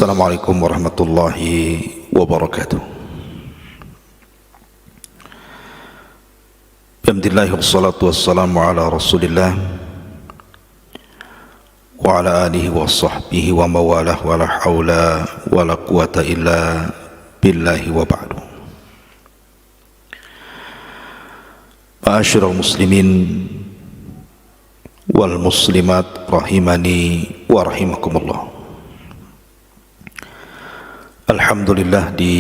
Assalamualaikum warahmatullahi wabarakatuh. Alhamdulillah wassalatu wassalamu ala Rasulillah wa ala alihi wa sahbihi wa mawalah wa la hawla wa la quwata illa billahi wa ba'du. Ma'asyiral muslimin wal muslimat rahimani wa rahimakumullah. Alhamdulillah, di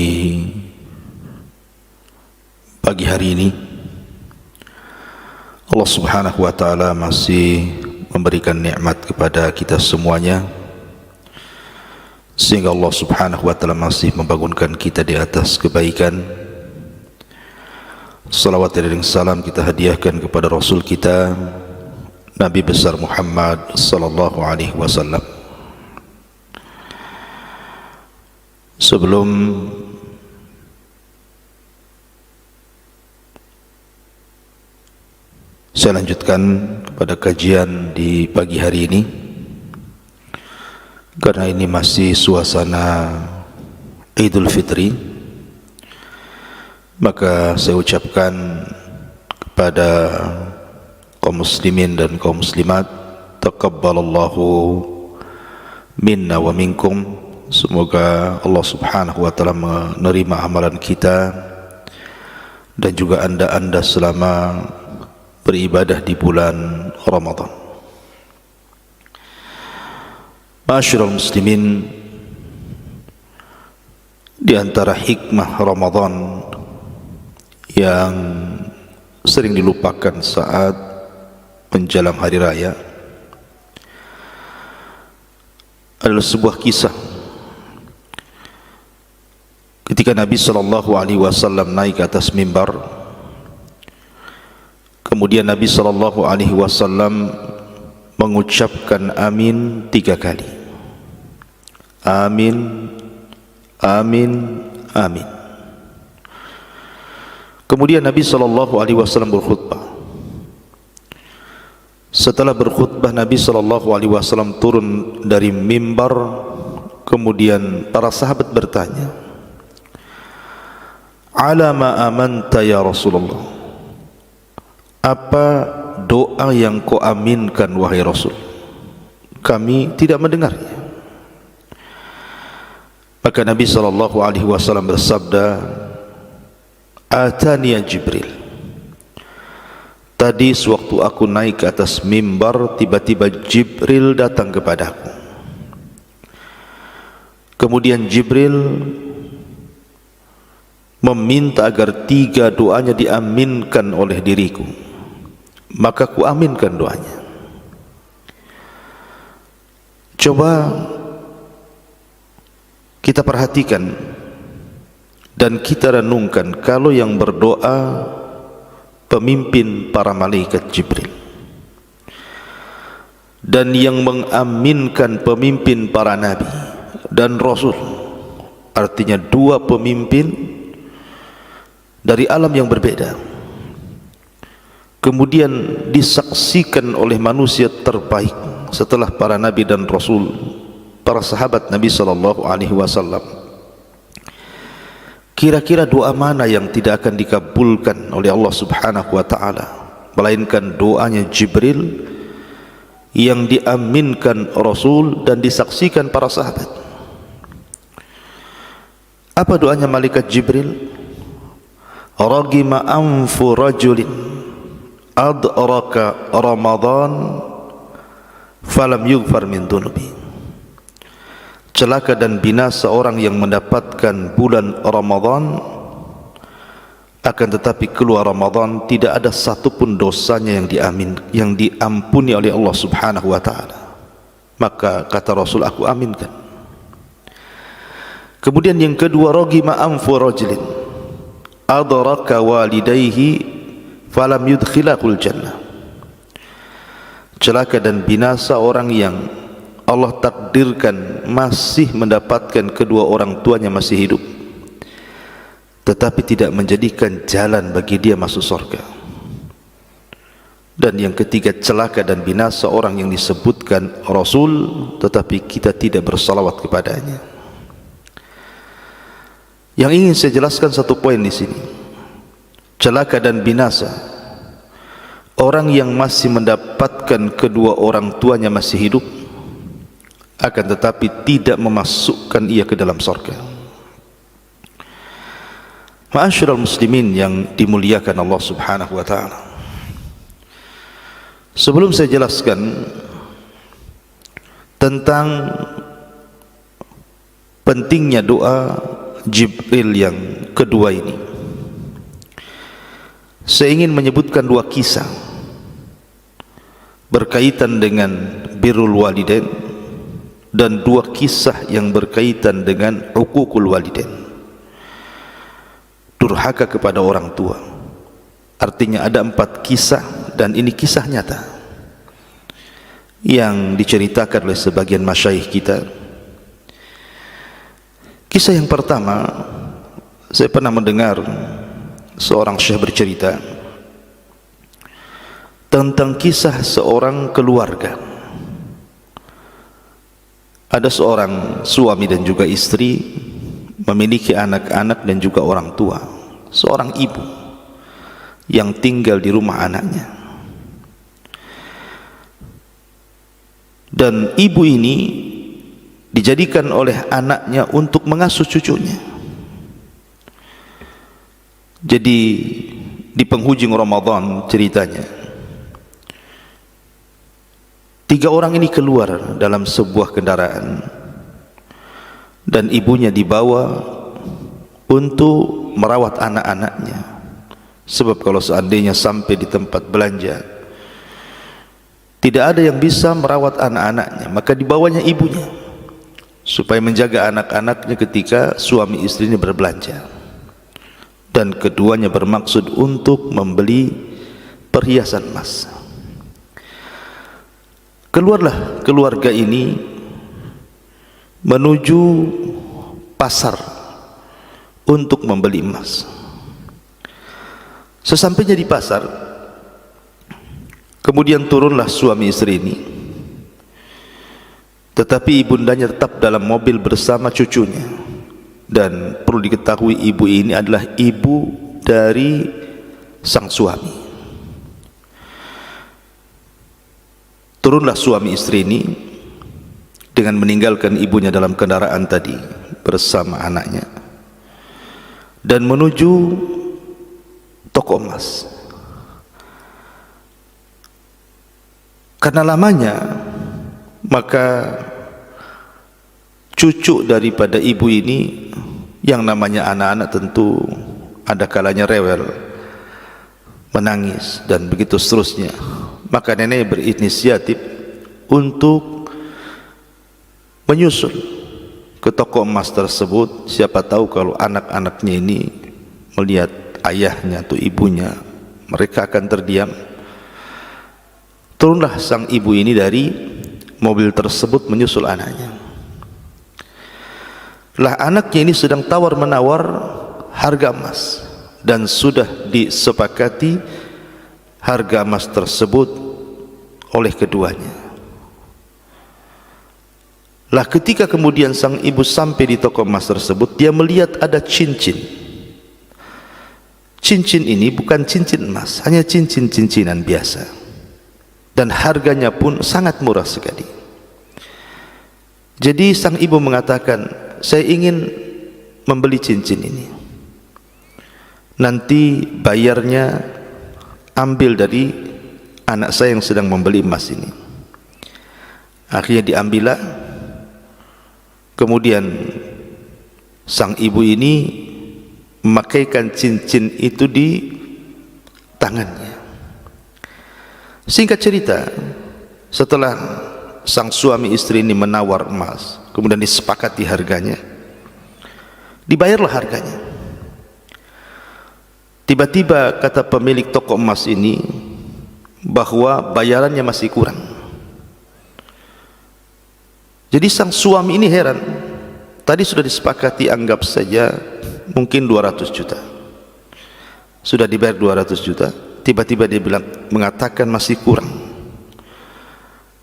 pagi hari ini Allah subhanahu wa ta'ala masih memberikan nikmat kepada kita semuanya, sehingga Allah subhanahu wa ta'ala masih membangunkan kita di atas kebaikan. Salawat dan salam kita hadiahkan kepada Rasul kita Nabi besar Muhammad sallallahu alaihi wasallam. Sebelum saya lanjutkan kepada kajian di pagi hari ini, karena ini masih suasana Idul Fitri, maka saya ucapkan kepada kaum muslimin dan kaum muslimat, taqabbalallahu minna wa minkum. Semoga Allah subhanahu wa ta'ala menerima amalan kita dan juga anda selama beribadah di bulan Ramadan. Ma'asyiral muslimin, di antara hikmah Ramadan yang sering dilupakan saat menjelang hari raya adalah sebuah kisah ketika Nabi sallallahu alaihi wasallam naik ke atas mimbar. Kemudian Nabi sallallahu alaihi wasallam mengucapkan amin 3 kali. Amin, amin, amin. Kemudian Nabi sallallahu alaihi wasallam berkhutbah. Setelah berkhutbah, Nabi sallallahu alaihi wasallam turun dari mimbar. Kemudian para sahabat bertanya, "Ala ma amanta ya Rasulullah?" Apa doa yang kau aminkan wahai Rasul? Kami tidak mendengarnya. Maka Nabi sallallahu alaihi wasallam bersabda, "Atani Jibril." Tadi sewaktu aku naik ke atas mimbar, tiba-tiba Jibril datang kepadaku. Kemudian Jibril meminta agar 3 doanya diaminkan oleh diriku, maka ku aminkan doanya. Coba kita perhatikan dan kita renungkan, kalau yang berdoa pemimpin para malaikat Jibril dan yang mengaminkan pemimpin para nabi dan rasul, artinya 2 pemimpin dari alam yang berbeda, kemudian disaksikan oleh manusia terbaik setelah para nabi dan rasul, para sahabat Nabi sallallahu alaihi wasallam. Kira-kira doa mana yang tidak akan dikabulkan oleh Allah subhanahu wa ta'ala, melainkan doanya Jibril yang diaminkan Rasul dan disaksikan para sahabat. Apa doanya malaikat Jibril? Ragima anfu rajulin adraka Ramadan falam yughfar min dunubi. Celaka dan binasa orang yang mendapatkan bulan Ramadan, akan tetapi keluar Ramadan tidak ada satupun dosanya yang diampuni oleh Allah subhanahu wa ta'ala. Maka kata Rasul, aku aminkan. Kemudian yang kedua, ragima anfu rajulin adraka walidayhi falam yudkhilahul jannah. Celaka dan binasa orang yang Allah takdirkan masih mendapatkan kedua orang tuanya masih hidup, tetapi tidak menjadikan jalan bagi dia masuk surga. Dan yang ketiga, celaka dan binasa orang yang disebutkan Rasul tetapi kita tidak bersalawat kepadanya. Yang ingin saya jelaskan satu poin di sini. Celaka dan binasa orang yang masih mendapatkan kedua orang tuanya masih hidup, akan tetapi tidak memasukkan ia ke dalam surga. Ma'asyiral muslimin yang dimuliakan Allah Subhanahu wa taala. Sebelum saya jelaskan tentang pentingnya doa Jibril yang kedua ini, saya ingin menyebutkan dua kisah berkaitan dengan birrul walidain dan dua kisah yang berkaitan dengan uququl walidain, durhaka kepada orang tua. Artinya ada 4 kisah, dan ini kisah nyata yang diceritakan oleh sebagian masyayikh kita. Kisah yang pertama, saya pernah mendengar seorang syekh bercerita tentang kisah seorang keluarga. Ada seorang suami dan juga istri, memiliki anak-anak dan juga orang tua. Seorang ibu yang tinggal di rumah anaknya, dan ibu ini dijadikan oleh anaknya untuk mengasuh cucunya. Jadi di penghujung Ramadan ceritanya, 3 orang ini keluar dalam sebuah kendaraan dan ibunya dibawa untuk merawat anak-anaknya. Sebab kalau seandainya sampai di tempat belanja tidak ada yang bisa merawat anak-anaknya, maka dibawanya ibunya supaya menjaga anak-anaknya ketika suami istri ini berbelanja. Dan keduanya bermaksud untuk membeli perhiasan emas. Keluarlah keluarga ini menuju pasar untuk membeli emas. Sesampainya di pasar, kemudian turunlah suami istri ini, tetapi ibundanya tetap dalam mobil bersama cucunya. Dan perlu diketahui, ibu ini adalah ibu dari sang suami. Turunlah suami istri ini dengan meninggalkan ibunya dalam kendaraan tadi bersama anaknya dan menuju toko emas. Karena lamanya, maka cucu daripada ibu ini, yang namanya anak-anak tentu ada kalanya rewel, menangis dan begitu seterusnya. Maka nenek berinisiatif untuk menyusul ke toko emas tersebut. Siapa tahu kalau anak-anaknya ini melihat ayahnya atau ibunya, mereka akan terdiam. Turunlah sang ibu ini dari mobil tersebut menyusul anaknya. Lah anaknya ini sedang tawar-menawar harga emas, dan sudah disepakati harga emas tersebut oleh keduanya. Lah ketika kemudian sang ibu sampai di toko emas tersebut, dia melihat ada cincin. Cincin ini bukan cincin emas, hanya cincin-cincinan biasa, dan harganya pun sangat murah sekali. Jadi sang ibu mengatakan, saya ingin membeli cincin ini, nanti bayarnya ambil dari anak saya yang sedang membeli emas ini. Akhirnya diambillah. Kemudian sang ibu ini memakaikan cincin itu di tangannya. Singkat cerita, setelah sang suami istri ini menawar emas, kemudian disepakati harganya, dibayarlah harganya. Tiba-tiba kata pemilik toko emas ini bahwa bayarannya masih kurang. Jadi sang suami ini heran, tadi sudah disepakati anggap saja mungkin 200 juta, sudah dibayar 200 juta, tiba-tiba dia bilang, mengatakan masih kurang,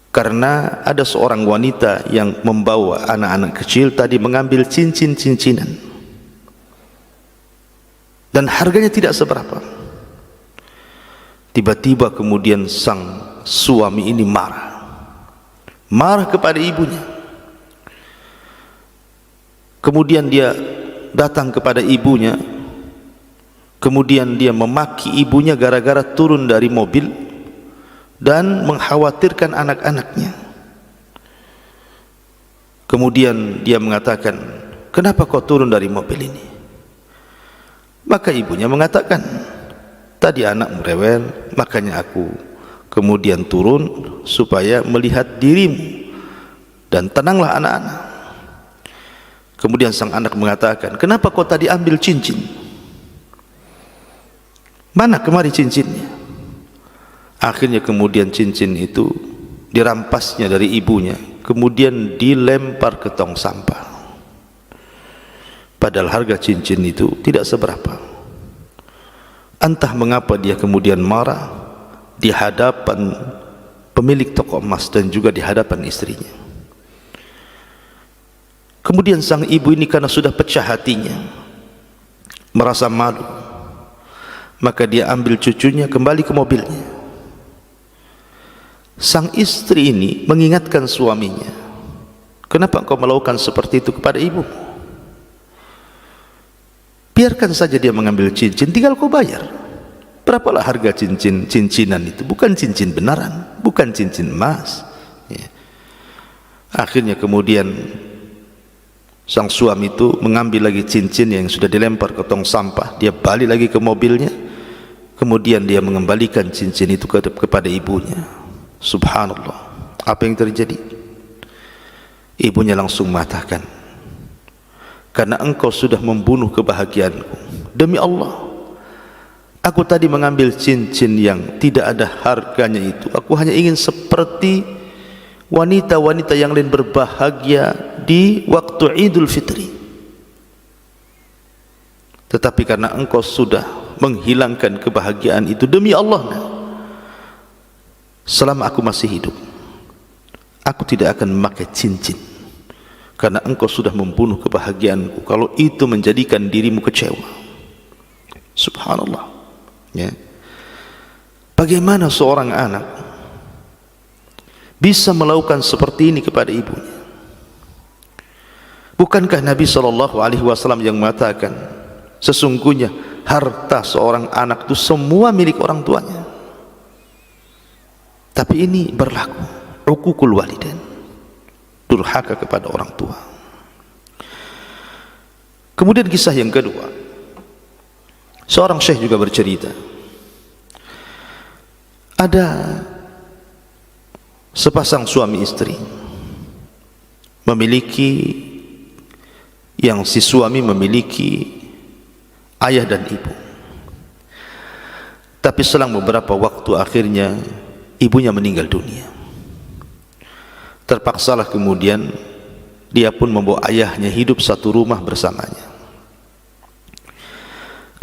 karena ada seorang wanita yang membawa anak-anak kecil tadi mengambil cincin-cincinan. dan harganya tidak seberapa. Tiba-tiba kemudian sang suami ini marah kepada ibunya. Kemudian dia datang kepada ibunya, kemudian dia memaki ibunya gara-gara turun dari mobil dan mengkhawatirkan anak-anaknya. Kemudian dia mengatakan, "Kenapa kau turun dari mobil ini?" Maka ibunya mengatakan, "Tadi anak merewel, makanya aku kemudian turun supaya melihat dirimu dan tenanglah anak-anak." Kemudian sang anak mengatakan, "Kenapa kau tadi ambil cincin? Mana kemari cincinnya?" Akhirnya kemudian cincin itu dirampasnya dari ibunya, kemudian dilempar ke tong sampah. Padahal harga cincin itu tidak seberapa. Entah mengapa dia kemudian marah di hadapan pemilik toko emas dan juga di hadapan istrinya. Kemudian sang ibu ini karena sudah pecah hatinya, merasa malu, maka dia ambil cucunya kembali ke mobilnya. Sang istri ini mengingatkan suaminya, "Kenapa engkau melakukan seperti itu kepada ibumu? Biarkan saja dia mengambil cincin, tinggal kau bayar. Berapalah harga cincinan itu? Bukan cincin benaran, bukan cincin emas." Ya. Akhirnya kemudian sang suami itu mengambil lagi cincin yang sudah dilempar ke tong sampah. Dia balik lagi ke mobilnya, kemudian dia mengembalikan cincin itu kepada ibunya. Subhanallah, apa yang terjadi? Ibunya langsung mengatakan, "Karena engkau sudah membunuh kebahagiaanku. Demi Allah, aku tadi mengambil cincin yang tidak ada harganya itu. Aku hanya ingin seperti wanita-wanita yang lain berbahagia di waktu Idul Fitri. Tetapi karena engkau sudah menghilangkan kebahagiaan itu, demi Allah, selama aku masih hidup, aku tidak akan memakai cincin, karena engkau sudah membunuh kebahagiaanku kalau itu menjadikan dirimu kecewa." Subhanallah, ya. Bagaimana seorang anak bisa melakukan seperti ini kepada ibunya? Bukankah Nabi SAW yang mengatakan, sesungguhnya harta seorang anak itu semua milik orang tuanya? Tapi ini berlaku uququl walidain, durhaka kepada orang tua. Kemudian kisah yang kedua, seorang syekh juga bercerita, ada sepasang suami istri memiliki, yang si suami memiliki ayah dan ibu. Tapi selang beberapa waktu akhirnya ibunya meninggal dunia. Terpaksalah kemudian dia pun membawa ayahnya hidup satu rumah bersamanya.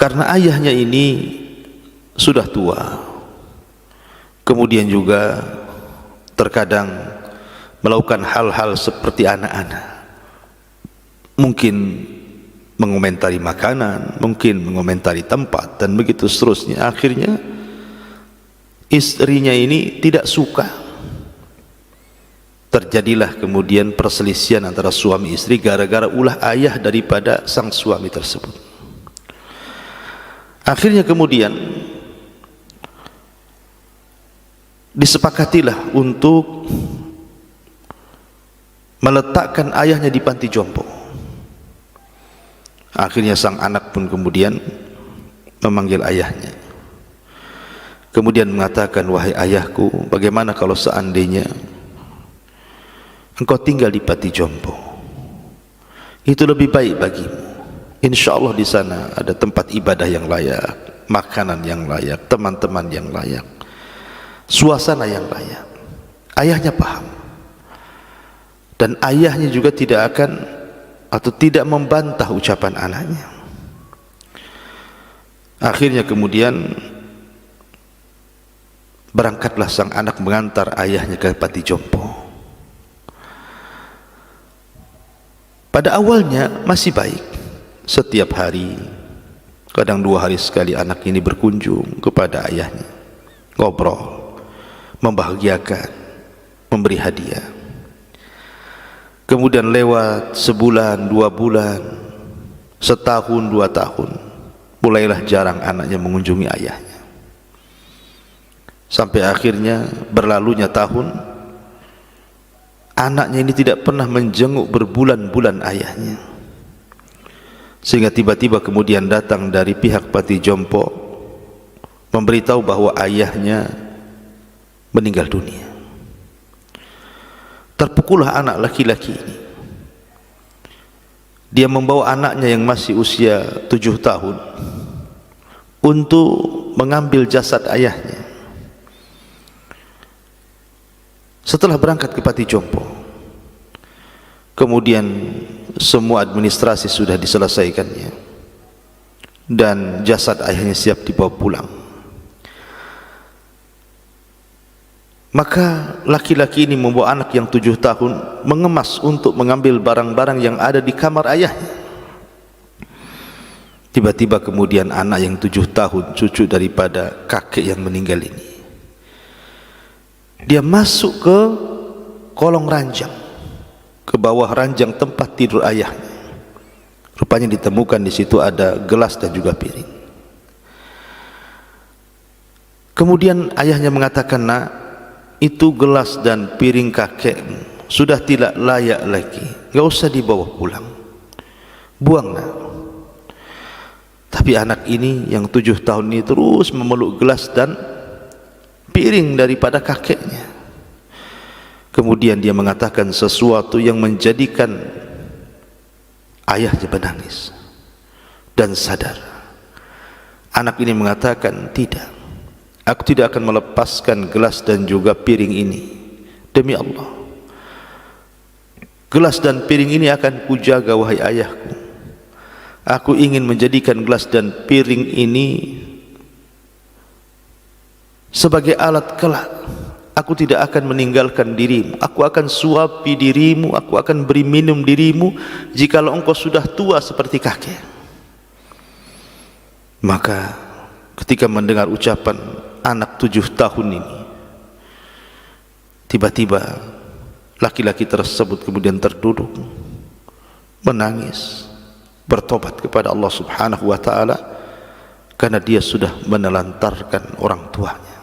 Karena ayahnya ini sudah tua, kemudian juga terkadang melakukan hal-hal seperti anak-anak, mungkin mengomentari makanan, mungkin mengomentari tempat, dan begitu seterusnya. Akhirnya istrinya ini tidak suka. Terjadilah kemudian perselisihan antara suami istri gara-gara ulah ayah daripada sang suami tersebut. Akhirnya kemudian disepakatilah untuk meletakkan ayahnya di panti jompo. Akhirnya sang anak pun kemudian memanggil ayahnya, kemudian mengatakan, "Wahai ayahku, bagaimana kalau seandainya engkau tinggal di panti jompo? Itu lebih baik bagimu. Insya Allah di sana ada tempat ibadah yang layak, makanan yang layak, teman-teman yang layak, suasana yang layak." Ayahnya paham, dan ayahnya juga tidak akan atau tidak membantah ucapan anaknya. Akhirnya kemudian berangkatlah sang anak mengantar ayahnya ke panti jompo. Pada awalnya masih baik, setiap hari Kadang 2 hari sekali anak ini berkunjung kepada ayahnya, ngobrol, membahagiakan, memberi hadiah. Kemudian lewat sebulan, 2 bulan, setahun, 2 tahun, mulailah jarang anaknya mengunjungi ayahnya. Sampai akhirnya berlalunya tahun, anaknya ini tidak pernah menjenguk berbulan-bulan ayahnya. Sehingga tiba-tiba kemudian datang dari pihak Pati Jompo memberitahu bahwa ayahnya meninggal dunia. Terpukullah anak laki-laki ini. Dia membawa anaknya yang masih usia 7 tahun untuk mengambil jasad ayahnya. Setelah berangkat ke Pati Jompo, kemudian semua administrasi sudah diselesaikannya dan jasad ayahnya siap dibawa pulang. Maka laki-laki ini membawa anak yang 7 tahun mengemas untuk mengambil barang-barang yang ada di kamar ayahnya. Tiba-tiba kemudian anak yang 7 tahun, cucu daripada kakek yang meninggal ini, dia masuk ke kolong ranjang, ke bawah ranjang tempat tidur ayahnya. Rupanya ditemukan di situ ada gelas dan juga piring. Kemudian ayahnya mengatakan, "Nak, itu gelas dan piring kakekmu sudah tidak layak lagi, enggak usah dibawa pulang, buang, Nak." Tapi anak ini yang 7 tahun ini terus memeluk gelas dan piring daripada kakeknya. Kemudian dia mengatakan sesuatu yang menjadikan ayahnya menangis dan sadar. Anak ini mengatakan, "Tidak, aku tidak akan melepaskan gelas dan juga piring ini. Demi Allah, gelas dan piring ini akan kujaga, wahai ayahku. Aku ingin menjadikan gelas dan piring ini sebagai alat kelak. Aku tidak akan meninggalkan dirimu. Aku akan suapi dirimu, aku akan beri minum dirimu jikalau engkau sudah tua seperti kakek." Maka ketika mendengar ucapan anak 7 tahun ini, tiba-tiba laki-laki tersebut kemudian terduduk, menangis, bertobat kepada Allah Subhanahu wa ta'ala, karena dia sudah menelantarkan orang tuanya.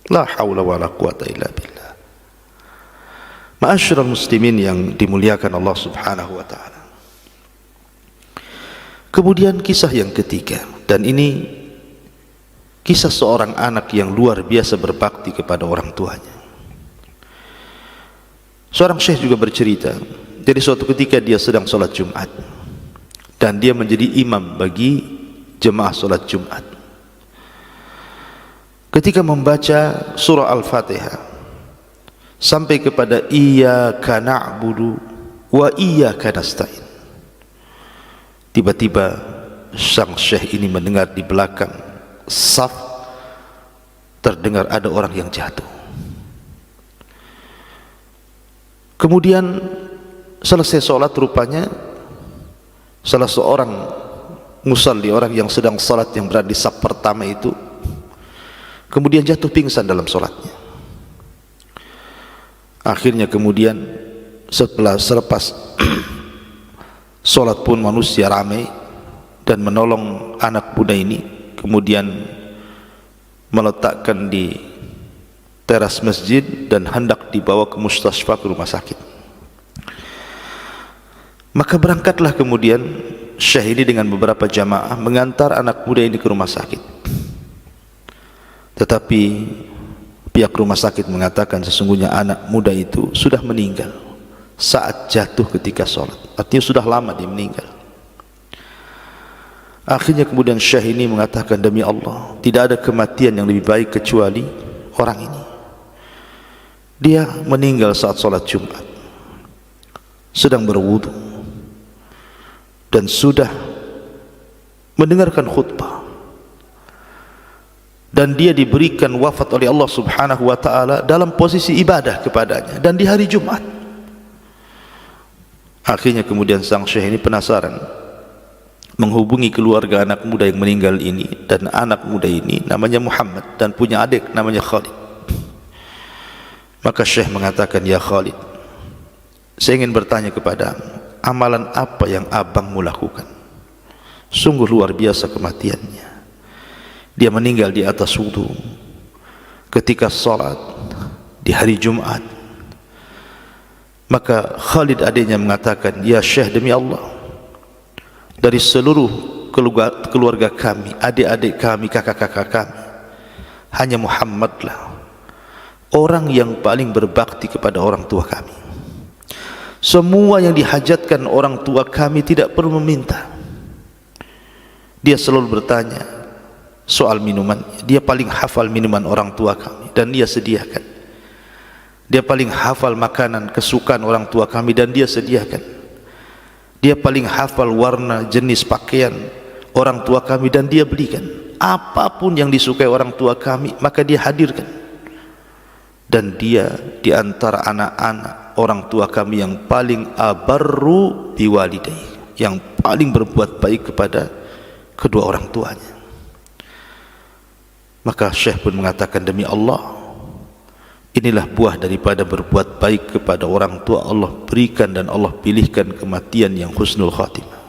La haula wa la quwata illa billah. Ma'asyiral muslimin yang dimuliakan Allah Subhanahu wa ta'ala. Kemudian kisah yang ketiga, dan ini kisah seorang anak yang luar biasa berbakti kepada orang tuanya. Seorang syekh juga bercerita, jadi suatu ketika dia sedang sholat Jumat dan dia menjadi imam bagi jemaah sholat Jumat. Ketika membaca surah Al-Fatihah sampai kepada iyyaka na'budu wa iyyaka nasta'in, tiba-tiba sang syekh ini mendengar di belakang saf terdengar ada orang yang jatuh. Kemudian selesai sholat, rupanya salah seorang musalli, orang yang sedang sholat yang berada di saf pertama itu, kemudian jatuh pingsan dalam sholatnya. Akhirnya kemudian selepas sholat pun manusia ramai dan menolong anak muda ini, kemudian meletakkan di teras masjid dan hendak dibawa ke mustasfa, ke rumah sakit. Maka berangkatlah kemudian syekh ini dengan beberapa jamaah mengantar anak muda ini ke rumah sakit. Tetapi pihak rumah sakit mengatakan sesungguhnya anak muda itu sudah meninggal saat jatuh ketika sholat. Artinya sudah lama dia meninggal. Akhirnya kemudian syekh ini mengatakan, "Demi Allah, tidak ada kematian yang lebih baik kecuali orang ini. Dia meninggal saat sholat Jumat, sedang berwudu dan sudah mendengarkan khutbah, dan dia diberikan wafat oleh Allah Subhanahu wa ta'ala dalam posisi ibadah kepadanya dan di hari Jumat." Akhirnya kemudian sang syekh ini penasaran, menghubungi keluarga anak muda yang meninggal ini, dan anak muda ini namanya Muhammad dan punya adik namanya Khalid. Maka Syekh mengatakan, ya Khalid, saya ingin bertanya kepadamu, amalan apa yang abangmu lakukan? Sungguh luar biasa kematiannya. Dia meninggal di atas wudu ketika salat di hari Jumat. Maka Khalid adiknya mengatakan, ya Syekh, demi Allah, dari seluruh keluarga kami, adik-adik kami, kakak-kakak kami, hanya Muhammadlah orang yang paling berbakti kepada orang tua kami. Semua yang dihajatkan orang tua kami tidak perlu meminta. Dia selalu bertanya soal minuman. Dia paling hafal minuman orang tua kami dan dia sediakan. Dia paling hafal makanan kesukaan orang tua kami dan dia sediakan. Dia paling hafal warna jenis pakaian orang tua kami dan dia belikan. Apapun yang disukai orang tua kami maka dia hadirkan. Dan dia di antara anak-anak orang tua kami yang paling abarru biwalidayhi, yang paling berbuat baik kepada kedua orang tuanya. Maka Syekh pun mengatakan, demi Allah, inilah buah daripada berbuat baik kepada orang tua. Allah berikan dan Allah pilihkan kematian yang husnul khatimah.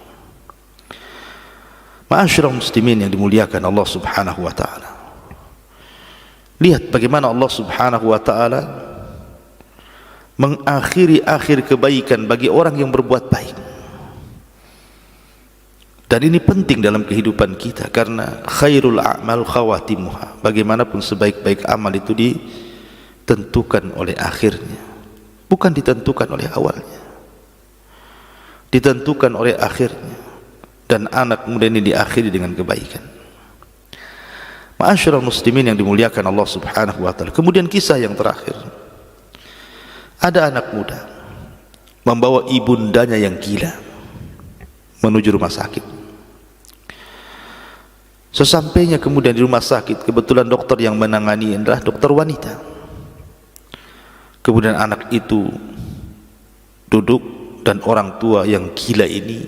Ma'asyiral muslimin yang dimuliakan Allah Subhanahu wa taala. Lihat bagaimana Allah Subhanahu wa taala mengakhiri akhir kebaikan bagi orang yang berbuat baik. Dan ini penting dalam kehidupan kita, karena khairul a'mal khawatimuha. Bagaimanapun sebaik-baik amal itu ditentukan oleh akhirnya, bukan ditentukan oleh awalnya, ditentukan oleh akhirnya. Dan anak muda ini diakhiri dengan kebaikan. Ma'asyiral muslimin yang dimuliakan Allah Subhanahu wa taala. Kemudian kisah yang terakhir, ada anak muda membawa ibundanya yang gila menuju rumah sakit. Sesampainya kemudian di rumah sakit, kebetulan dokter yang menangani adalah dokter wanita. Kemudian anak itu duduk dan orang tua yang gila ini,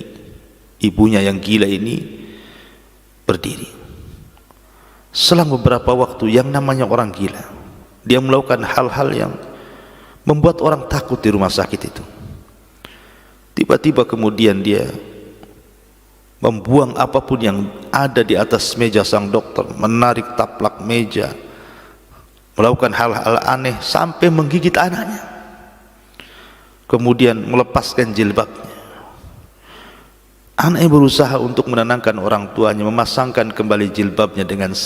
ibunya yang gila ini berdiri. Selang beberapa waktu, yang namanya orang gila, dia melakukan hal-hal yang membuat orang takut di rumah sakit itu. Tiba-tiba kemudian dia membuang apapun yang ada di atas meja sang dokter, menarik taplak meja, melakukan hal-hal aneh sampai menggigit anaknya. Kemudian melepaskan jilbabnya. Anaknya berusaha untuk menenangkan orang tuanya, memasangkan kembali jilbabnya dengan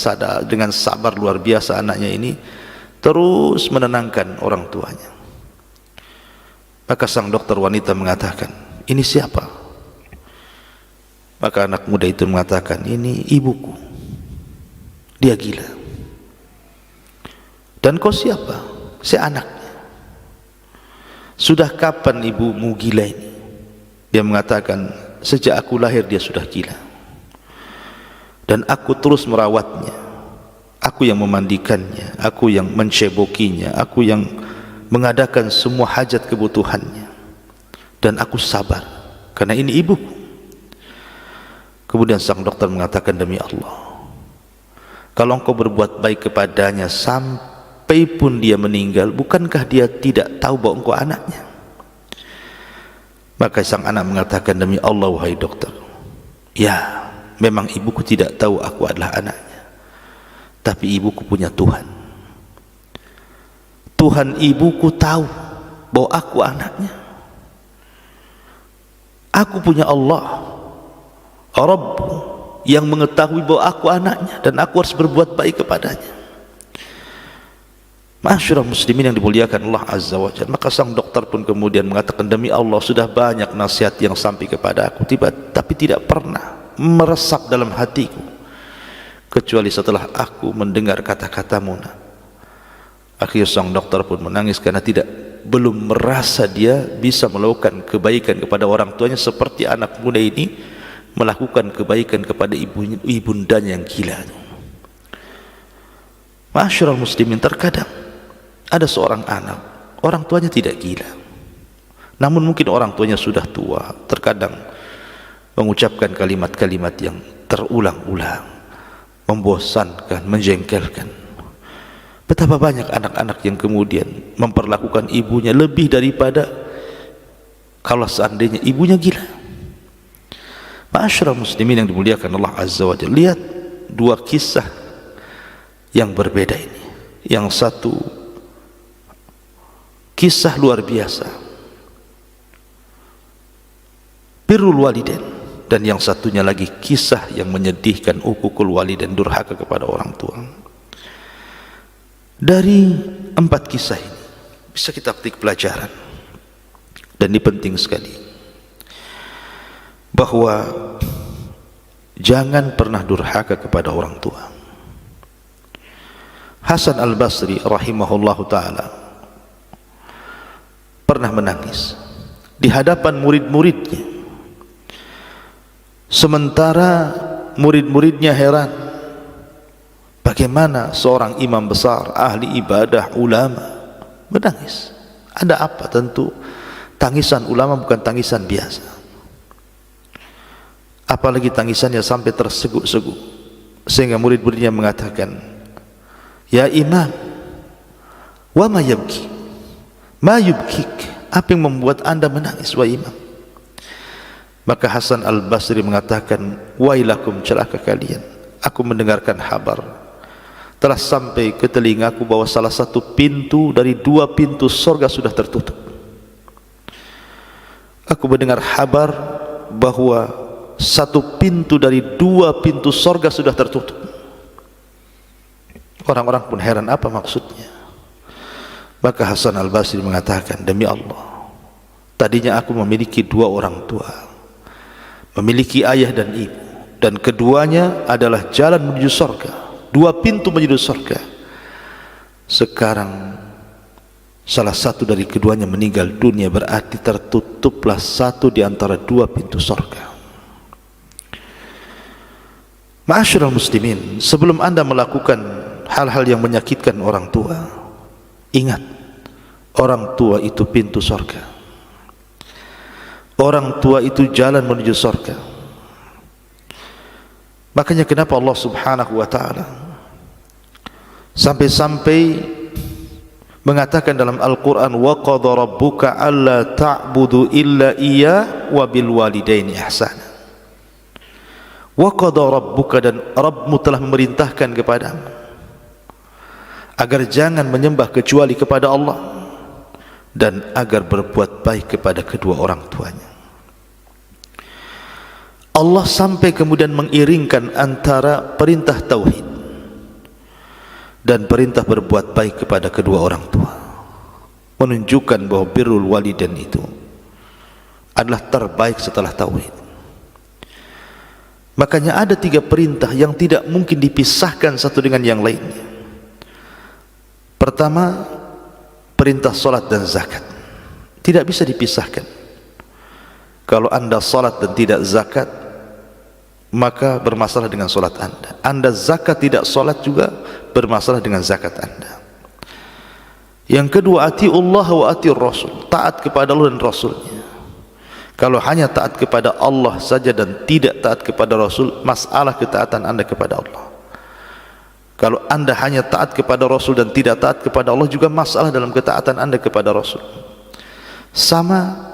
sabar luar biasa. Anaknya ini terus menenangkan orang tuanya. Maka sang dokter wanita mengatakan, ini siapa? Maka anak muda itu mengatakan, ini ibuku, dia gila. Dan kau siapa? Saya anaknya. Sudah kapan ibumu gila ini? Dia mengatakan, sejak aku lahir dia sudah gila, dan aku terus merawatnya. Aku yang memandikannya, aku yang mencebokinya, aku yang mengadakan semua hajat kebutuhannya, dan aku sabar karena ini ibuku. Kemudian sang dokter mengatakan, demi Allah, kalau engkau berbuat baik kepadanya sampai pun dia meninggal, bukankah dia tidak tahu bahwa engkau anaknya? Maka sang anak mengatakan, demi Allah wahai dokter, ya memang ibuku tidak tahu aku adalah anaknya, tapi ibuku punya Tuhan. Tuhan ibuku tahu bahwa aku anaknya. Aku punya Allah Rabb yang mengetahui bahwa aku anaknya, dan aku harus berbuat baik kepadanya. Ma'asyiral muslimin yang dimuliakan Allah Azza wa Jalla. Maka sang dokter pun kemudian mengatakan, demi Allah, sudah banyak nasihat yang sampai kepada aku, tapi tidak pernah meresap dalam hatiku kecuali setelah aku mendengar kata-katamu. Akhirnya sang dokter pun menangis karena belum merasa dia bisa melakukan kebaikan kepada orang tuanya seperti anak muda ini melakukan kebaikan kepada ibundanya yang gila. Ma'asyiral muslimin, terkadang ada seorang anak, orang tuanya tidak gila, namun mungkin orang tuanya sudah tua. Terkadang mengucapkan kalimat-kalimat yang terulang-ulang, membosankan, menjengkelkan. Betapa banyak anak-anak yang kemudian memperlakukan ibunya lebih daripada kalau seandainya ibunya gila. Ma'asyiral muslimin yang dimuliakan Allah Azza wa Jalla, lihat dua kisah yang berbeda ini. Yang satu kisah luar biasa, birrul walidain, dan yang satunya lagi kisah yang menyedihkan, uququl walidain, durhaka kepada orang tua. Dari empat kisah ini bisa kita petik pelajaran, dan ini penting sekali, bahwa jangan pernah durhaka kepada orang tua. Hasan al-Basri rahimahullahu ta'ala pernah menangis di hadapan murid-muridnya, sementara murid-muridnya heran bagaimana seorang imam besar, ahli ibadah, ulama menangis. Ada apa? Tentu tangisan ulama bukan tangisan biasa, apalagi tangisannya sampai terseguk-seguk, sehingga murid-muridnya mengatakan, ya imam, wa ma yabki, ma yubkik, apa yang membuat anda menangis wahai imam? Maka Hasan al-Basri mengatakan, wailakum, celaka kalian, aku mendengarkan kabar, telah sampai ke telingaku bahwa salah satu pintu dari dua pintu surga sudah tertutup. Aku mendengar kabar bahwa satu pintu dari dua pintu surga sudah tertutup. Orang-orang pun heran, apa maksudnya? Maka Hasan al-Basri mengatakan, demi Allah, tadinya aku memiliki dua orang tua, memiliki ayah dan ibu, dan keduanya adalah jalan menuju surga, dua pintu menuju surga. Sekarang salah satu dari keduanya meninggal dunia, berarti tertutuplah satu di antara dua pintu surga. Ma'asyiral muslimin, sebelum anda melakukan hal-hal yang menyakitkan orang tua, ingat, orang tua itu pintu surga, orang tua itu jalan menuju surga. Makanya kenapa Allah subhanahu wa ta'ala sampai-sampai mengatakan dalam Al-Quran, wa qadha rabbuka alla ta'budu illa iya wa bil walidaini ihsana. Wa qadha rabbuka, dan Rabbmu telah memerintahkan kepadamu agar jangan menyembah kecuali kepada Allah, dan agar berbuat baik kepada kedua orang tuanya. Allah sampai kemudian mengiringkan antara perintah tauhid dan perintah berbuat baik kepada kedua orang tua, menunjukkan bahwa birrul walidain itu adalah terbaik setelah tauhid. Makanya ada tiga perintah yang tidak mungkin dipisahkan satu dengan yang lainnya. Pertama, perintah salat dan zakat tidak bisa dipisahkan. Kalau anda salat dan tidak zakat, maka bermasalah dengan salat anda. Anda zakat tidak salat juga bermasalah dengan zakat anda. Yang kedua, atiullah wa atiur rasul, taat kepada Allah dan Rasulnya. Kalau hanya taat kepada Allah saja dan tidak taat kepada Rasul, masalah ketaatan anda kepada Allah. Kalau anda hanya taat kepada Rasul dan tidak taat kepada Allah, juga masalah dalam ketaatan anda kepada Rasul. Sama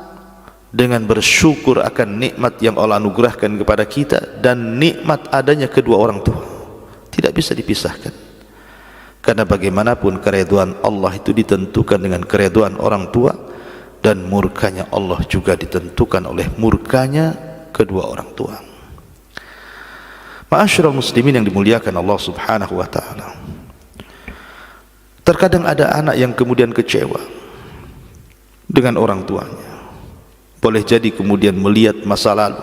dengan bersyukur akan nikmat yang Allah anugerahkan kepada kita dan nikmat adanya kedua orang tua, tidak bisa dipisahkan. Karena bagaimanapun keridhaan Allah itu ditentukan dengan keridhaan orang tua, dan murkanya Allah juga ditentukan oleh murkanya kedua orang tua. Ma'asyiral muslimin yang dimuliakan Allah subhanahu wa ta'ala, terkadang ada anak yang kemudian kecewa dengan orang tuanya. Boleh jadi kemudian melihat masa lalu.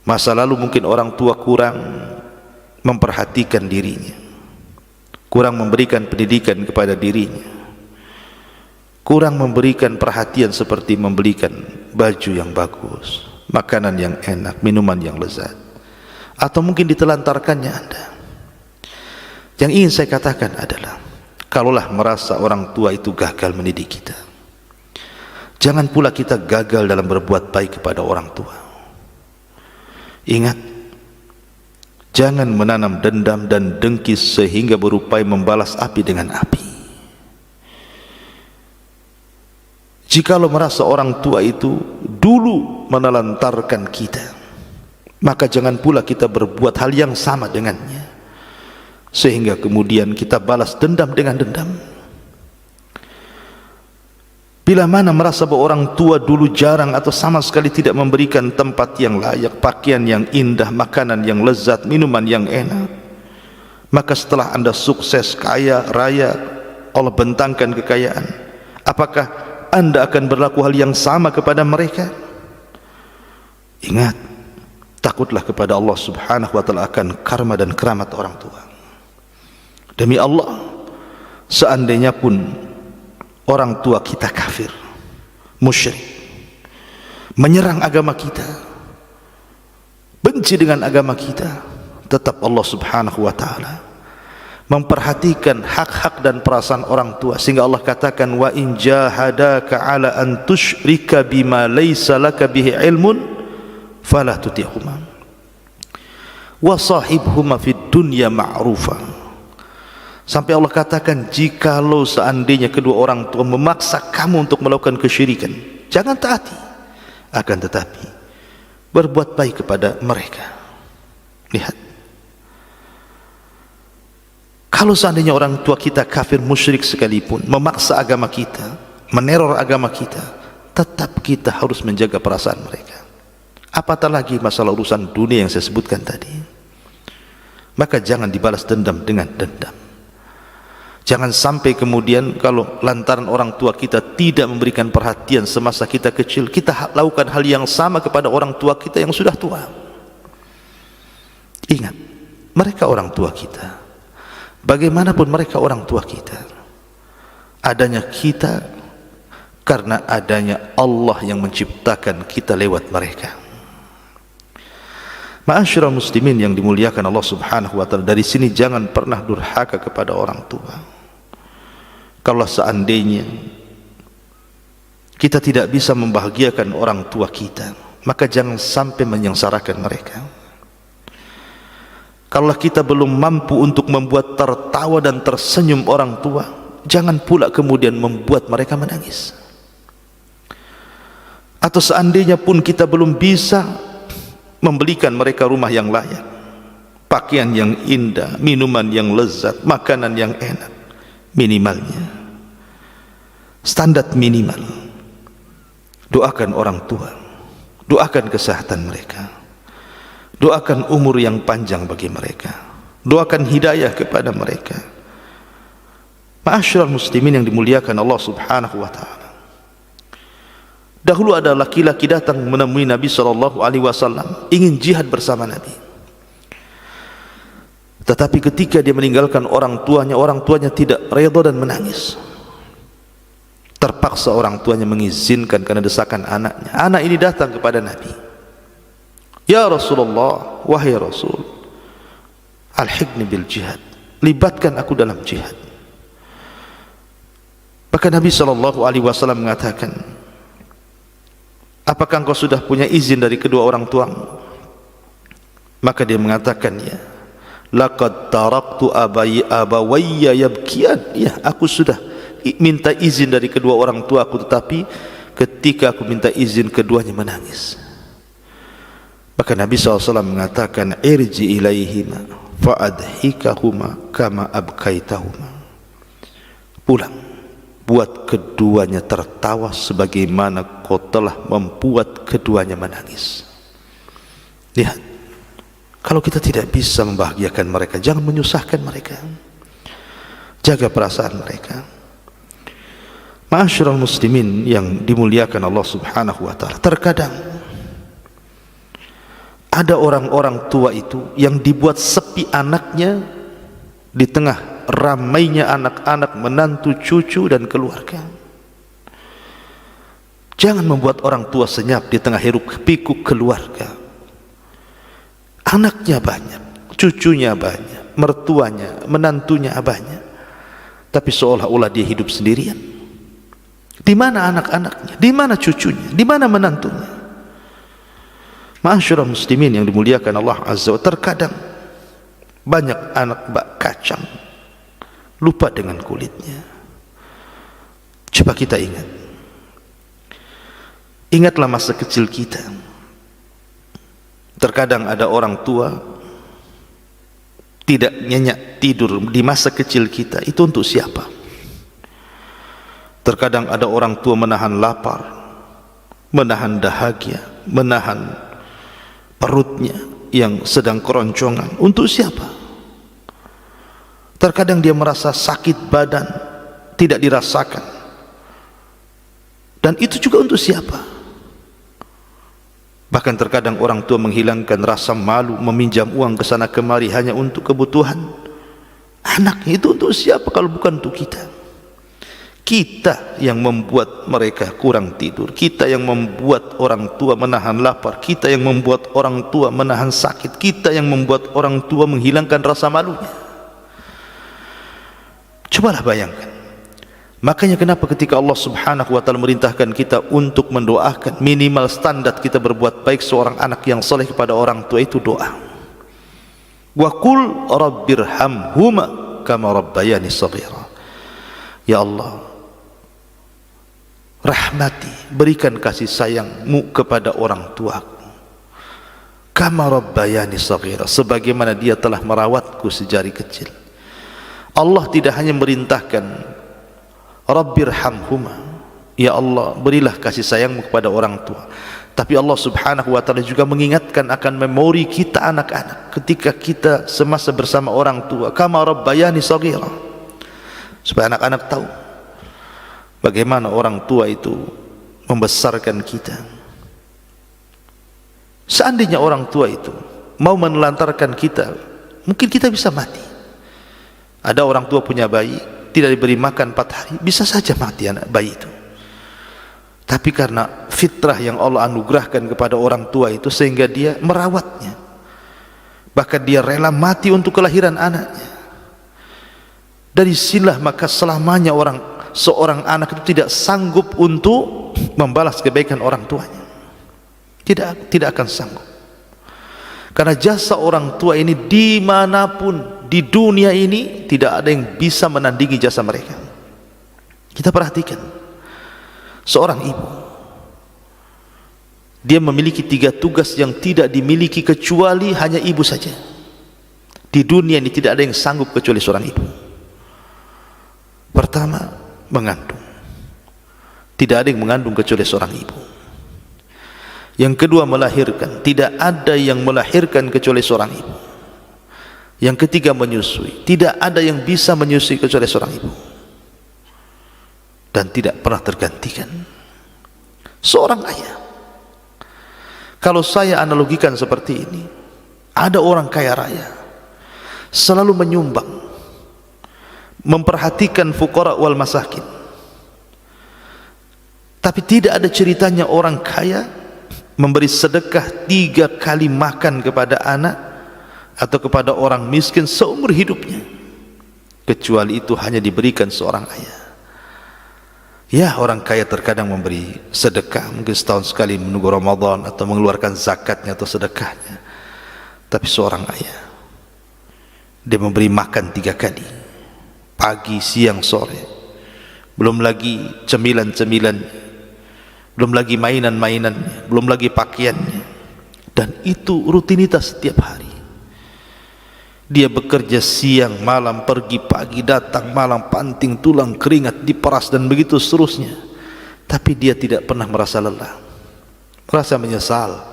Masa lalu mungkin orang tua kurang memperhatikan dirinya, kurang memberikan pendidikan kepada dirinya, kurang memberikan perhatian seperti membelikan baju yang bagus, makanan yang enak, minuman yang lezat, atau mungkin ditelantarkannya anda. Yang ingin saya katakan adalah, kalaulah merasa orang tua itu gagal mendidik kita, jangan pula kita gagal dalam berbuat baik kepada orang tua. Ingat, jangan menanam dendam dan dengki sehingga berupaya membalas api dengan api. Jikalau merasa orang tua itu dulu menelantarkan kita, maka jangan pula kita berbuat hal yang sama dengannya, sehingga kemudian kita balas dendam dengan dendam. Bila mana merasa bahwa orang tua dulu jarang atau sama sekali tidak memberikan tempat yang layak, pakaian yang indah, makanan yang lezat, minuman yang enak, maka setelah Anda sukses, kaya raya, Allah bentangkan kekayaan, apakah Anda akan berlaku hal yang sama kepada mereka? Ingat, takutlah kepada Allah Subhanahu wa ta'ala akan karma dan keramat orang tua. Demi Allah, seandainya pun orang tua kita kafir, musyrik, menyerang agama kita, benci dengan agama kita, tetap Allah Subhanahu wa ta'ala memperhatikan hak-hak dan perasaan orang tua, sehingga Allah katakan, wa in jahadaka ala an tusyrika bima laysa laka bihi ilmun fala tuti'huma wa sahibhuma fid dunya ma'rufa. Sampai Allah katakan, jikalau seandainya kedua orang tua memaksa kamu untuk melakukan kesyirikan, jangan taati, akan tetapi berbuat baik kepada mereka. Lihat, kalau seandainya orang tua kita kafir musyrik sekalipun, memaksa agama kita, meneror agama kita, tetap kita harus menjaga perasaan mereka. Apatah lagi masalah urusan dunia yang saya sebutkan tadi. Maka jangan dibalas dendam dengan dendam. Jangan sampai kemudian kalau lantaran orang tua kita tidak memberikan perhatian semasa kita kecil, kita lakukan hal yang sama kepada orang tua kita yang sudah tua. Ingat, mereka orang tua kita. Bagaimanapun mereka orang tua kita, adanya kita karena adanya Allah yang menciptakan kita lewat mereka. Ma'asyiral muslimin yang dimuliakan Allah Subhanahu wa ta'ala, dari sini jangan pernah durhaka kepada orang tua. Kalau seandainya kita tidak bisa membahagiakan orang tua kita, maka jangan sampai menyengsarakan mereka. Kalau kita belum mampu untuk membuat tertawa dan tersenyum orang tua, jangan pula kemudian membuat mereka menangis. Atau seandainya pun kita belum bisa membelikan mereka rumah yang layak, pakaian yang indah, minuman yang lezat, makanan yang enak, minimalnya standar minimal, doakan orang tua, doakan kesehatan mereka, doakan umur yang panjang bagi mereka, doakan hidayah kepada mereka. Ma'asyiral muslimin yang dimuliakan Allah Subhanahu wa ta'ala, dahulu ada laki-laki datang menemui Nabi SAW, ingin jihad bersama Nabi. Tetapi ketika dia meninggalkan orang tuanya tidak redha dan menangis. Terpaksa orang tuanya mengizinkan karena desakan anaknya. Anak ini datang kepada Nabi, ya Rasulullah, wahai Rasul, alhiqni bil jihad, libatkan aku dalam jihad. Maka Nabi SAW mengatakan, apakah engkau sudah punya izin dari kedua orang tuamu? Maka dia mengatakan, ya. Laqad taraktu abawayya yabkiyan, ya, aku sudah minta izin dari kedua orang tua aku, tetapi ketika aku minta izin keduanya menangis. Maka Nabi SAW mengatakan, irji ilaihima fa'adhikahuma kama abkaitahuma, pulang, buat keduanya tertawa sebagaimana kau telah membuat keduanya menangis. Lihat, kalau kita tidak bisa membahagiakan mereka, jangan menyusahkan mereka, jaga perasaan mereka. Ma'asyiral muslimin yang dimuliakan Allah Subhanahu wa ta'ala, terkadang ada orang-orang tua itu yang dibuat sepi anaknya di tengah ramainya anak-anak, menantu, cucu dan keluarga. Jangan membuat orang tua senyap di tengah hiruk pikuk keluarga. Anaknya banyak, cucunya banyak, mertuanya, menantunya banyak, tapi seolah-olah dia hidup sendirian. Di mana anak-anaknya? Di mana cucunya? Di mana menantunya? Ma'asyiral muslimin yang dimuliakan Allah Azza wa Jalla, terkadang banyak anak bak kacang lupa dengan kulitnya. Coba kita ingatlah masa kecil kita. Terkadang ada orang tua tidak nyenyak tidur di masa kecil kita, itu untuk siapa? Terkadang ada orang tua menahan lapar, menahan dahaga, menahan perutnya yang sedang keroncongan, untuk siapa? Terkadang dia merasa sakit badan, tidak dirasakan, dan itu juga untuk siapa? Bahkan terkadang orang tua menghilangkan rasa malu, meminjam uang ke sana kemari hanya untuk kebutuhan anaknya. Itu untuk siapa kalau bukan untuk kita? Kita yang membuat mereka kurang tidur, kita yang membuat orang tua menahan lapar, kita yang membuat orang tua menahan sakit, kita yang membuat orang tua menghilangkan rasa malunya. Cobalah bayangkan. Makanya kenapa ketika Allah Subhanahu wa taala merintahkan kita untuk mendoakan, minimal standar kita berbuat baik seorang anak yang saleh kepada orang tua itu doa. Wa qul rabbirhamhuma kama rabbayani shaghira. Ya Allah, rahmati, berikan kasih sayangmu kepada orang tuaku, kama rabbayani shaghira, sebagaimana dia telah merawatku sejari kecil. Allah tidak hanya merintahkan Rabbirhamhuma, ya Allah berilah kasih sayangmu kepada orang tua, tapi Allah Subhanahu wa taala juga mengingatkan akan memori kita anak-anak ketika kita semasa bersama orang tua, kama rabbayani shaghira, supaya anak-anak tahu bagaimana orang tua itu membesarkan kita. Seandainya orang tua itu mau menelantarkan kita, mungkin kita bisa mati. Ada orang tua punya bayi, tidak diberi makan 4 hari, bisa saja mati anak bayi itu. Tapi karena fitrah yang Allah anugerahkan kepada orang tua itu, sehingga dia merawatnya, bahkan dia rela mati untuk kelahiran anaknya. Dari sinilah maka selamanya seorang anak itu tidak sanggup untuk membalas kebaikan orang tuanya. Tidak akan sanggup. Karena jasa orang tua ini dimanapun di dunia ini tidak ada yang bisa menandingi jasa mereka. Kita perhatikan seorang ibu, dia memiliki 3 tugas yang tidak dimiliki kecuali hanya ibu saja. Di dunia ini tidak ada yang sanggup kecuali seorang ibu. Pertama, mengandung. Tidak ada yang mengandung kecuali seorang ibu. Yang kedua, melahirkan. Tidak ada yang melahirkan kecuali seorang ibu. Yang ketiga, menyusui. Tidak ada yang bisa menyusui kecuali seorang ibu, dan tidak pernah tergantikan seorang ayah. Kalau saya analogikan seperti ini, ada orang kaya raya selalu menyumbang, memperhatikan fuqara wal masakin, tapi tidak ada ceritanya orang kaya memberi sedekah 3 kali makan kepada anak atau kepada orang miskin seumur hidupnya, kecuali itu hanya diberikan seorang ayah. Ya, orang kaya terkadang memberi sedekah, mungkin setahun sekali menunggu Ramadan atau mengeluarkan zakatnya atau sedekahnya. Tapi seorang ayah, dia memberi makan 3 kali, pagi, siang, sore, belum lagi cemilan-cemilannya, belum lagi mainan-mainannya, belum lagi pakaiannya, dan itu rutinitas setiap hari. Dia bekerja siang malam, pergi pagi, datang malam, panting tulang, keringat diperas, dan begitu seterusnya. Tapi dia tidak pernah merasa lelah, merasa menyesal.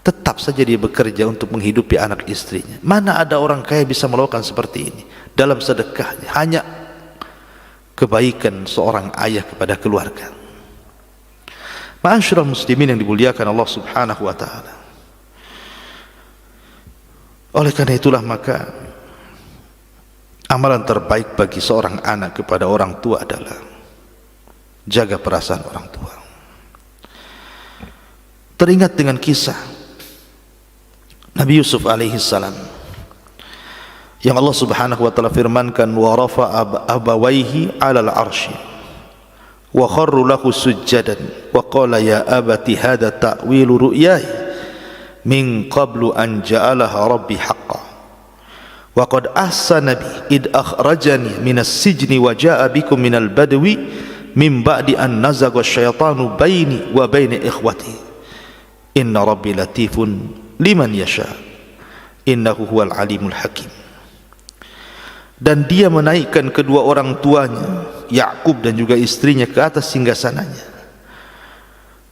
Tetap saja dia bekerja untuk menghidupi anak istrinya. Mana ada orang kaya bisa melakukan seperti ini? Dalam sedekahnya hanya kebaikan seorang ayah kepada keluarga. Ma'asyiral muslimin yang dimuliakan Allah Subhanahu wa taala. Oleh karena itulah maka amalan terbaik bagi seorang anak kepada orang tua adalah jaga perasaan orang tua. Teringat dengan kisah Nabi Yusuf alaihi salam yang Allah Subhanahu wa taala firmankan, wa rafa'a abawaihi 'alal 'arsy wa kharru lahu sujjadan wa qala ya abati hadha ta'wilu ru'yaya min qablu an ja'alaha rabbi haqqan wa qad ahsana bi id akhrajani minas sijni wa ja'a bikum minal badwi min ba'di an nazagha syaitanu baini wa baina ikhwati inna rabbi latifun liman yasha innahu huwal alimul hakim. Dan dia menaikkan kedua orang tuanya Yakub dan juga istrinya ke atas singgasananya,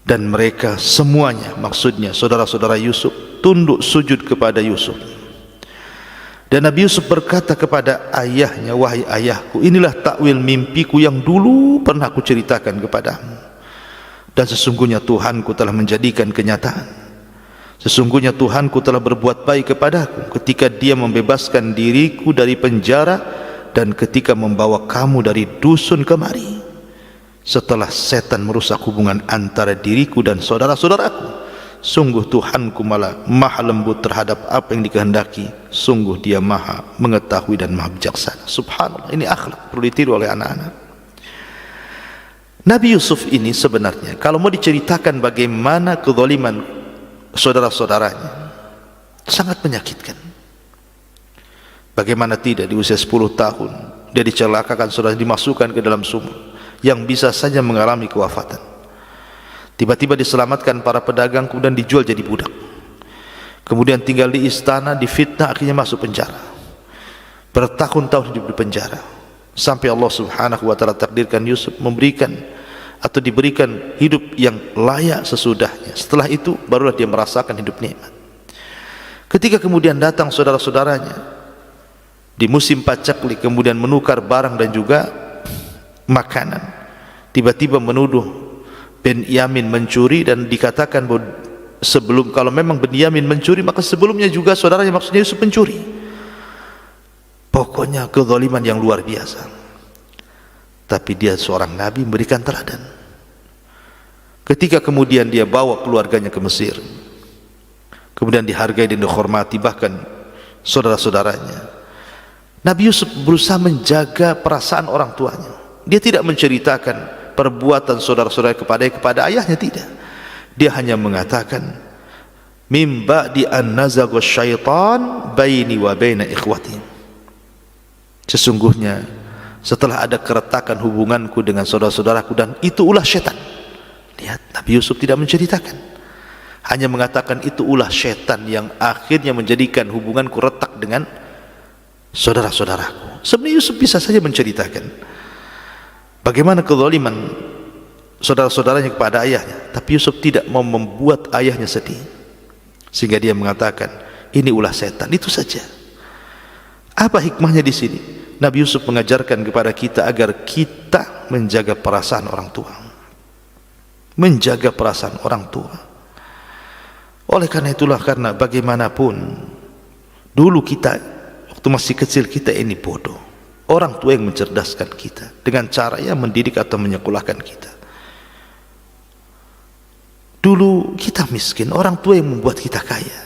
dan mereka semuanya, maksudnya saudara-saudara Yusuf, tunduk sujud kepada Yusuf. Dan Nabi Yusuf berkata kepada ayahnya, wahai ayahku, inilah takwil mimpiku yang dulu pernah aku ceritakan kepadamu, dan sesungguhnya Tuhanku telah menjadikan kenyataan. Sesungguhnya Tuhanku telah berbuat baik kepadaku ketika dia membebaskan diriku dari penjara dan ketika membawa kamu dari dusun kemari, setelah setan merusak hubungan antara diriku dan saudara-saudaraku. Sungguh Tuhanku maha lembut terhadap apa yang dikehendaki. Sungguh dia maha mengetahui dan maha bijaksana. Subhanallah, ini akhlak perlu ditiru oleh anak-anak. Nabi Yusuf ini sebenarnya kalau mau diceritakan bagaimana kezaliman saudara-saudaranya, sangat menyakitkan. Bagaimana tidak, di usia 10 tahun dia dicelakakan, saudara, dimasukkan ke dalam sumur yang bisa saja mengalami kewafatan. Tiba-tiba diselamatkan para pedagang, kemudian dijual jadi budak, kemudian tinggal di istana, difitnah, akhirnya masuk penjara. Bertahun-tahun hidup di penjara, sampai Allah subhanahu wa ta'ala takdirkan Yusuf memberikan atau diberikan hidup yang layak sesudahnya. Setelah itu barulah dia merasakan hidup nikmat. Ketika kemudian datang saudara-saudaranya di musim pacaklik, kemudian menukar barang dan juga makanan, tiba-tiba menuduh Benyamin mencuri, dan dikatakan bahwa sebelum, kalau memang Benyamin mencuri, maka sebelumnya juga saudaranya, maksudnya Yusuf, mencuri. Pokoknya kezaliman yang luar biasa. Tapi dia seorang nabi, memberikan teladan. Ketika kemudian dia bawa keluarganya ke Mesir, kemudian dihargai dan dihormati bahkan saudara-saudaranya, Nabi Yusuf berusaha menjaga perasaan orang tuanya. Dia tidak menceritakan perbuatan saudara-saudara kepada ayahnya, tidak. Dia hanya mengatakan, mim ba'di an nazagha syaitan baini wa baina ikhwati. Sesungguhnya setelah ada keretakan hubunganku dengan saudara-saudaraku, dan itu ulah syaitan. Lihat, Nabi Yusuf tidak menceritakan, hanya mengatakan itu ulah syaitan yang akhirnya menjadikan hubunganku retak dengan saudara-saudaraku. Sebenarnya Yusuf bisa saja menceritakan bagaimana kezaliman saudara-saudaranya kepada ayahnya, tapi Yusuf tidak mau membuat ayahnya sedih, sehingga dia mengatakan ini ulah setan. Itu saja. Apa hikmahnya di sini? Nabi Yusuf mengajarkan kepada kita agar kita menjaga perasaan orang tua, menjaga perasaan orang tua. Oleh karena itulah, karena bagaimanapun dulu kita waktu masih kecil, kita ini bodoh, orang tua yang mencerdaskan kita dengan cara yang mendidik atau menyekolahkan kita. Dulu kita miskin, orang tua yang membuat kita kaya.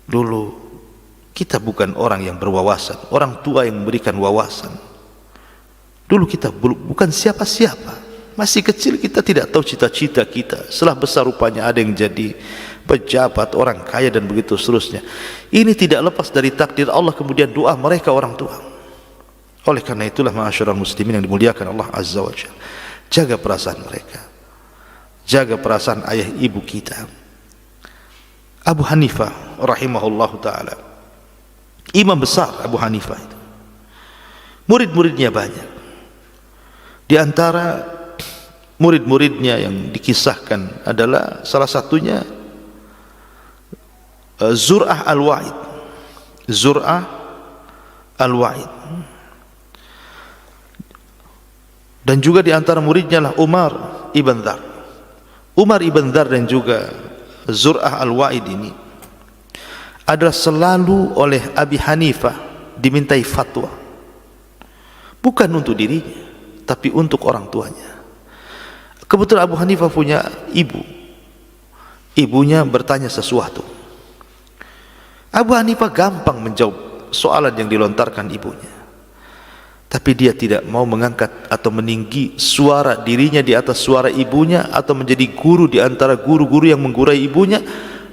Dulu kita bukan orang yang berwawasan, orang tua yang memberikan wawasan. Dulu kita bukan siapa-siapa, masih kecil kita tidak tahu cita-cita kita. Setelah besar rupanya ada yang jadi pejabat, orang kaya, dan begitu seterusnya. Ini tidak lepas dari takdir Allah, kemudian doa mereka orang tua. Oleh karena itulah ma'asyiral muslimin yang dimuliakan Allah Azza wa Jalla, jaga perasaan mereka, jaga perasaan ayah ibu kita. Abu Hanifah rahimahullahu ta'ala, imam besar Abu Hanifah itu, murid-muridnya banyak. Di antara murid-muridnya yang dikisahkan adalah salah satunya Zur'ah al-Wa'id. Zur'ah al-Wa'id. Dan juga di antara muridnya lah Umar ibn Dhar. Umar ibn Dhar dan juga Zur'ah al-Wa'id ini adalah selalu oleh Abi Hanifah dimintai fatwa, bukan untuk dirinya tapi untuk orang tuanya. Kebetulan Abu Hanifah punya ibu, ibunya bertanya sesuatu, Abu Hanifah gampang menjawab soalan yang dilontarkan ibunya, tapi dia tidak mau mengangkat atau meninggi suara dirinya di atas suara ibunya, atau menjadi guru di antara guru-guru yang menggurai ibunya,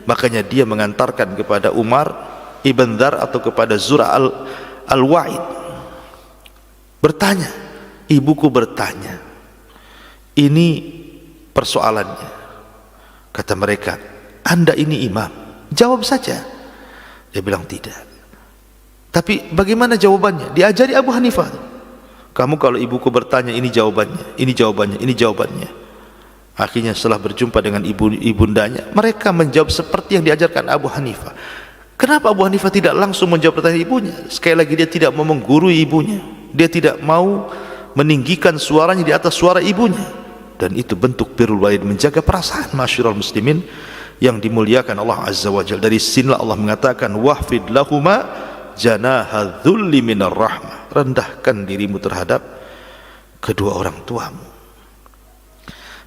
Makanya dia mengantarkan kepada Umar ibn Dhar atau kepada Zura al-Wa'id, bertanya, ibuku bertanya, ini persoalannya. Kata mereka, Anda ini imam, jawab saja. Dia bilang tidak. Tapi bagaimana jawabannya? Diajari Abu Hanifah. Kamu kalau ibuku bertanya, ini jawabannya, ini jawabannya, ini jawabannya. Akhirnya setelah berjumpa dengan ibundanya, mereka menjawab seperti yang diajarkan Abu Hanifah. Kenapa Abu Hanifah tidak langsung menjawab pertanyaan ibunya? Sekali lagi, dia tidak mau menggurui ibunya. Dia tidak mau meninggikan suaranya di atas suara ibunya. Dan itu bentuk birrul walid, menjaga perasaan masyarul muslimin yang dimuliakan Allah Azza wa Jalla. Dari sinilah Allah mengatakan, wahfid lahuma janaha dhulli minar rahmah. Rendahkan dirimu terhadap kedua orang tuamu.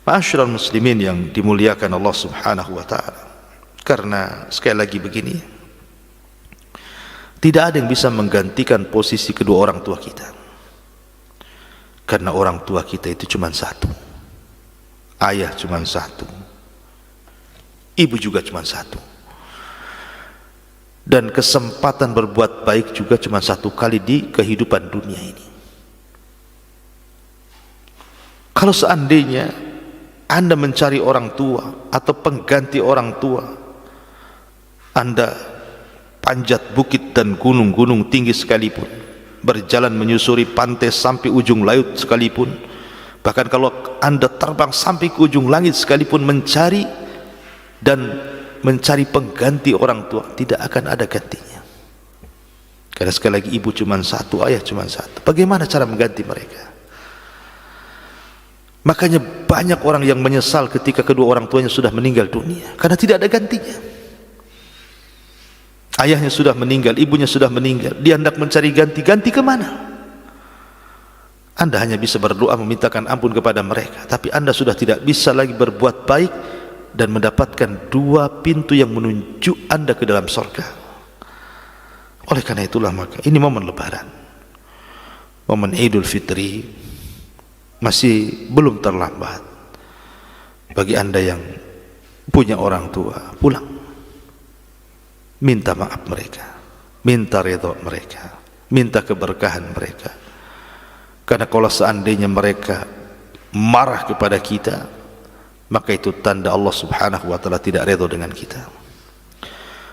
Masyarul muslimin yang dimuliakan Allah Subhanahu wa ta'ala. Karena sekali lagi begini, tidak ada yang bisa menggantikan posisi kedua orang tua kita. Karena orang tua kita itu cuma satu. Ayah cuma satu. Ibu juga cuma satu. Dan kesempatan berbuat baik juga cuma satu kali di kehidupan dunia ini. Kalau seandainya Anda mencari orang tua atau pengganti orang tua, Anda panjat bukit dan gunung-gunung tinggi sekalipun, berjalan menyusuri pantai sampai ujung laut sekalipun, bahkan kalau Anda terbang sampai ke ujung langit sekalipun mencari pengganti orang tua, tidak akan ada gantinya. Karena sekali lagi, ibu cuma satu, ayah cuma satu. Bagaimana cara mengganti mereka? Makanya banyak orang yang menyesal ketika kedua orang tuanya sudah meninggal dunia, karena tidak ada gantinya. Ayahnya sudah meninggal, ibunya sudah meninggal, dia hendak mencari ganti kemana? Anda hanya bisa berdoa memintakan ampun kepada mereka, tapi Anda sudah tidak bisa lagi berbuat baik dan mendapatkan dua pintu yang menuju Anda ke dalam surga. Oleh karena itulah, maka ini momen Lebaran, momen Idul Fitri, masih belum terlambat bagi Anda yang punya orang tua. Pulang, minta maaf mereka, minta ridha mereka, minta keberkahan mereka. Karena kalau seandainya mereka marah kepada kita, maka itu tanda Allah Subhanahu wa ta'ala tidak ridha dengan kita.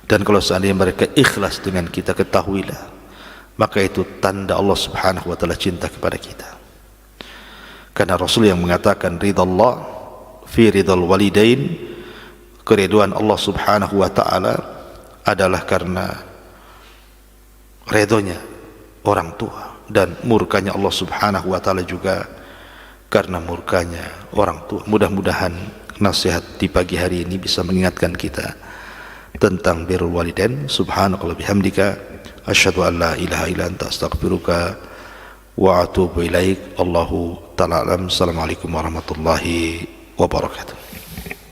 Dan kalau seandainya mereka ikhlas dengan kita, ketahuilah, maka itu tanda Allah Subhanahu wa ta'ala cinta kepada kita. Karena Rasul yang mengatakan, ridha Allah fi ridhal walidain, keriduan Allah Subhanahu wa ta'ala adalah karena ridhonya orang tua, dan murkanya Allah Subhanahu wa ta'ala juga karena murkanya orang tua. Mudah-mudahan nasihat di pagi hari ini bisa mengingatkan kita tentang birrul walidain. Subhanakallah bihamdika, asyhadu an la ilaha illa anta, astaghfiruka wa atubu ilaik. Allahu ta'ala alam. Assalamualaikum warahmatullahi wabarakatuh.